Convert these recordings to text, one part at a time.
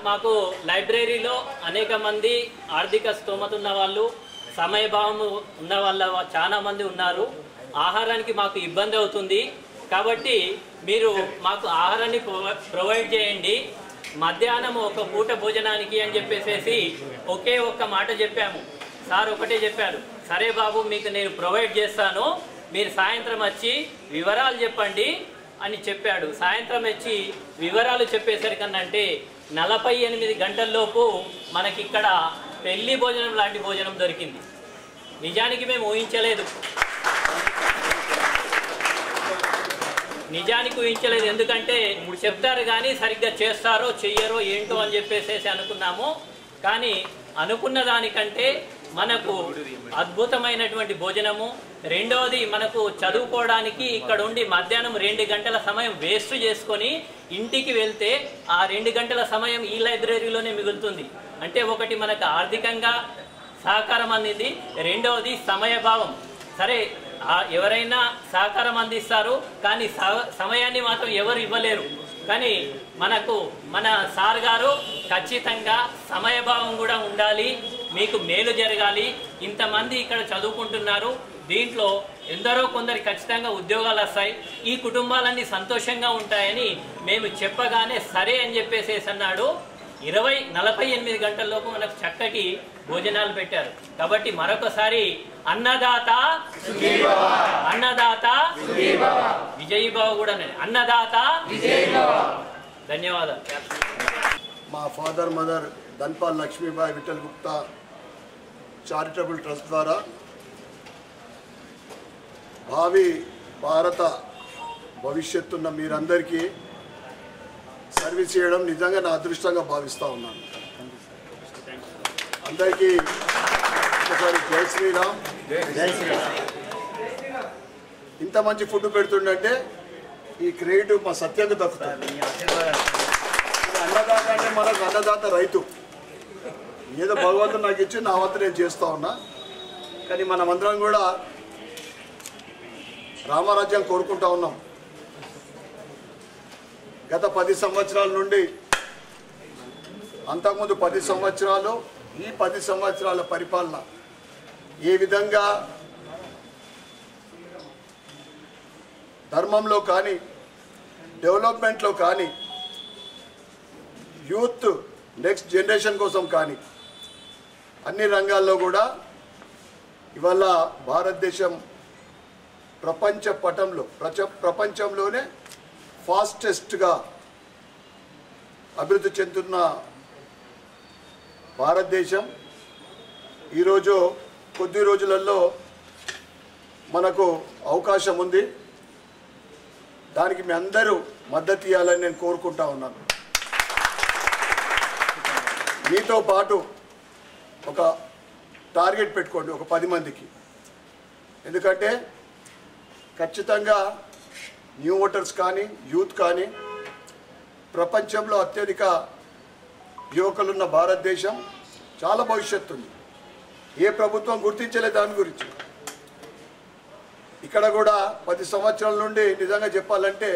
మాకు లైబ్రరీలో అనేక మంది ఆర్థిక స్తోమత ఉన్న వాళ్ళు, సమయభావం ఉన్న వాళ్ళ చాలా మంది ఉన్నారు. ఆహారానికి మాకు ఇబ్బంది అవుతుంది. కాబట్టి మీరు మాకు ఆహారాన్ని ప్రొవైడ్ చేయండి. మధ్యాహ్నం ఒక పూట భోజనానికి అని చెప్పేసి ఒకే ఒక్క మాట చెప్పాము. సార్ ఒకటే చెప్పారు, సరే బాబు మీకు నేను ప్రొవైడ్ చేస్తాను, మీరు సాయంత్రం వచ్చి వివరాలు చెప్పండి అని చెప్పాడు. సాయంత్రం వచ్చి వివరాలు చెప్పేసరికనంటే 48 గంటల్లోపు మనకిక్కడ పెళ్లి భోజనం లాంటి భోజనం దొరికింది. నిజానికి మేము ఊహించలేదు, ఎందుకంటే చెప్తారు కానీ సరిగ్గా చేస్తారో చెయ్యరో ఏంటో అని చెప్పేసి అనుకున్నాము. కానీ అనుకున్న దానికంటే మనకు అద్భుతమైనటువంటి భోజనము. రెండవది, మనకు చదువుకోవడానికి ఇక్కడ ఉండి మధ్యాహ్నం 2 గంటల సమయం వేస్ట్ చేసుకొని ఇంటికి వెళ్తే ఆ 2 గంటల సమయం ఈ లైబ్రరీలోనే మిగులుతుంది. అంటే ఒకటి మనకు ఆర్థికంగా సహకారం అందింది, రెండవది సమయభావం. సరే ఎవరైనా సహకారం అందిస్తారు కానీ సమయాన్ని మాత్రం ఎవరు ఇవ్వలేరు. కానీ మన సార్ గారు ఖచ్చితంగా సమయభావం కూడా ఉండాలి, మీకు మేలు జరగాలి, ఇంతమంది ఇక్కడ చదువుకుంటున్నారు, దీంట్లో ఎందరో కొందరు ఖచ్చితంగా ఉద్యోగాలు వస్తాయి, ఈ కుటుంబాలన్నీ సంతోషంగా ఉంటాయని మేము చెప్పగానే సరే అని చెప్పేసి అన్నాడు. 48 గంటల్లోపు మనకు చక్కటి భోజనాలు పెట్టారు. కాబట్టి మరొకసారి అన్నదాత అన్నదాత విజయీభావ కూడా అన్నదాత విజయీభావ. ధన్యవాదాలు. మా father mother Dhanpal Lakshmibai Vitthal Gupta charitable trust ద్వారా భావి భారత భవిష్యత్తున్న మీరందరికీ సర్వీస్ చేయడం నిజంగా నా అదృష్టంగా భావిస్తూ ఉన్నాను. అందరికీ ఒకసారి జై శ్రీరామ్. ఇంత మంచి ఫుడ్ పెడుతుండంటే ఈ క్రెడిట్ మా సత్యంగా దక్కుతుంది. అన్నదాత అంటే మనకు అన్నదాత రైతు. ఏదో భగవంతుడు నాకు ఇచ్చి నా వంతు నేను చేస్తూ ఉన్నా. కానీ మనమందరం కూడా రామరాజ్యం కోరుకుంటా ఉన్నాం. గత 10 సంవత్సరాల నుండి, అంతకుముందు 10 సంవత్సరాలు, ఈ 10 సంవత్సరాల పరిపాలన ఏ విధంగా ధర్మంలో కానీ, డెవలప్మెంట్లో కానీ, యూత్ నెక్స్ట్ జనరేషన్ కోసం కానీ అన్ని రంగాల్లో కూడా ఇవాళ భారతదేశం ప్రపంచ పటంలో ప్రపంచంలోనే ఫాస్టెస్ట్గా అభివృద్ధి చెందుతున్న భారతదేశం ఈరోజు కొద్ది రోజులలో మనకు అవకాశం ఉంది. దానికి మీ అందరూ మద్దతు ఇవ్వాలని నేను కోరుకుంటా ఉన్నాను. మీతో పాటు ఒక టార్గెట్ పెట్టుకోండి, ఒక 10 మందికి. ఎందుకంటే ఖచ్చితంగా న్యూ ఓటర్స్ కానీ, యూత్ కానీ, ప్రపంచంలో అత్యధిక యువకులున్న భారతదేశం, చాలా భవిష్యత్తు ఉంది. ఏ ప్రభుత్వం గుర్తించలేదు దాని గురించి. ఇక్కడ కూడా 10 సంవత్సరాల నుండి నిజంగా చెప్పాలంటే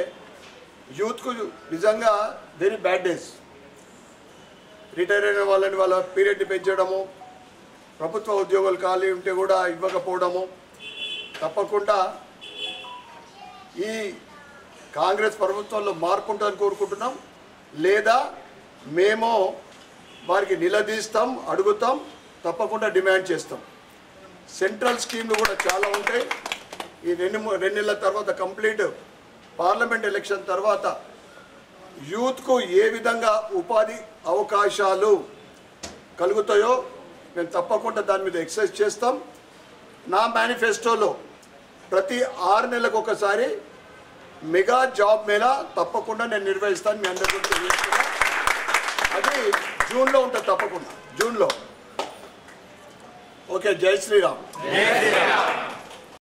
యూత్కు నిజంగా వెరీ బ్యాడ్ డేస్. రిటైర్ అయిన వాళ్ళని వాళ్ళ పీరియడ్ని పెంచడము, ప్రభుత్వ ఉద్యోగాలు ఖాళీ ఉంటే కూడా ఇవ్వకపోవడము. తప్పకుండా ఈ కాంగ్రెస్ ప్రభుత్వంలో మార్పు ఉంటుందని కోరుకుంటున్నాం. లేదా మేము వారికి నిలదీస్తాం, అడుగుతాం, తప్పకుండా డిమాండ్ చేస్తాం. సెంట్రల్ స్కీమ్లు కూడా చాలా ఉంటాయి. ఈ 2 నెలల తర్వాత కంప్లీట్ పార్లమెంట్ ఎలక్షన్ తర్వాత యూత్కు ఏ విధంగా ఉపాధి అవకాశాలు కలుగుతాయో మేము తప్పకుండా దాని మీద ఎక్సర్సైజ్ చేస్తాం. నా మేనిఫెస్టోలో ప్రతి 6 నెలలకు ఒకసారి మెగా జాబ్ మేళా తప్పకుండా నేను నిర్వహిస్తాను. మీ అందరికీ తెలియజేస్తున్నా. అది జూన్లో ఉంటుంది, తప్పకుండా జూన్లో. ఓకే, జై శ్రీరామ్.